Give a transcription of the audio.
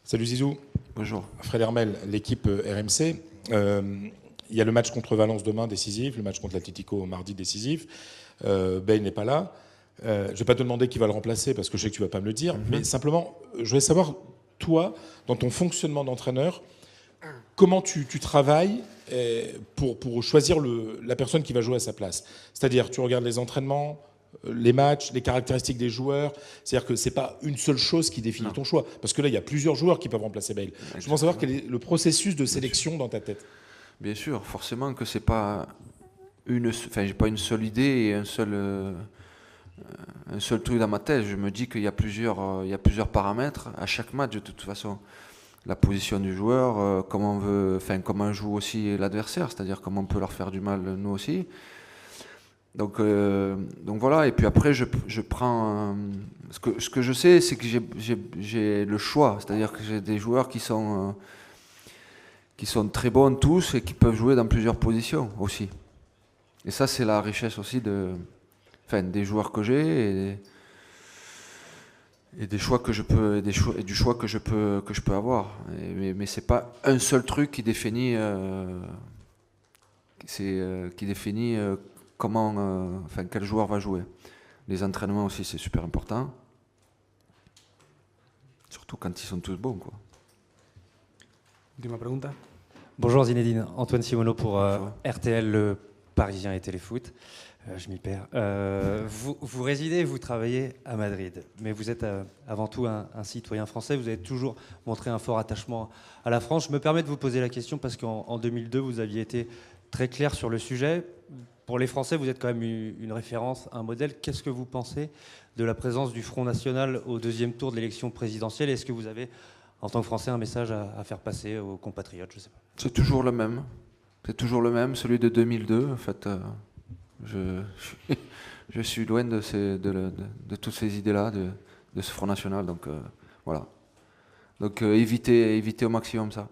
Salut Zizou. Bonjour. Fred Hermel, l'équipe RMC. Il y a le match contre Valence demain décisif, le match contre l'Atlético mardi décisif. Bale n'est pas là. Je ne vais pas te demander qui va le remplacer parce que je sais que tu ne vas pas me le dire. Mais simplement, je voulais savoir, toi, dans ton fonctionnement d'entraîneur, comment tu travailles pour choisir la personne qui va jouer à sa place. C'est-à-dire, tu regardes les entraînements, les matchs, les caractéristiques des joueurs. C'est-à-dire que ce n'est pas une seule chose qui définit ton choix. Parce que là, il y a plusieurs joueurs qui peuvent remplacer Bale. Je veux savoir quel est le processus de sélection dans ta tête. Bien sûr, forcément que c'est pas j'ai pas une seule idée et un seul truc dans ma tête. Je me dis qu'il y a plusieurs paramètres à chaque match de toute façon. La position du joueur, comment joue aussi l'adversaire, c'est-à-dire comment on peut leur faire du mal nous aussi. Donc voilà, et puis après je prends ce que je sais, c'est que j'ai le choix, c'est-à-dire que j'ai des joueurs qui sont très bons tous et qui peuvent jouer dans plusieurs positions aussi. Et ça c'est la richesse aussi des joueurs que j'ai et des choix que je peux et du choix que je peux avoir. Mais c'est pas un seul truc qui définit quel joueur va jouer. Les entraînements aussi, c'est super important. Surtout quand ils sont tous bons, quoi. Última pregunta. Bonjour Zinedine, Antoine Simoneau pour RTL, le Parisien et Téléfoot. Je m'y perds. Vous résidez et vous travaillez à Madrid, mais vous êtes avant tout un citoyen français. Vous avez toujours montré un fort attachement à la France. Je me permets de vous poser la question parce qu'en 2002, vous aviez été très clair sur le sujet. Pour les Français, vous êtes quand même une référence, un modèle. Qu'est-ce que vous pensez de la présence du Front National au deuxième tour de l'élection présidentielle? Est-ce que vous avez, en tant que Français, un message à faire passer aux compatriotes? Je sais pas. C'est toujours le même. C'est toujours le même, celui de 2002. En fait, je suis loin de toutes ces idées-là, de ce Front National. Donc voilà. Donc évitez au maximum ça.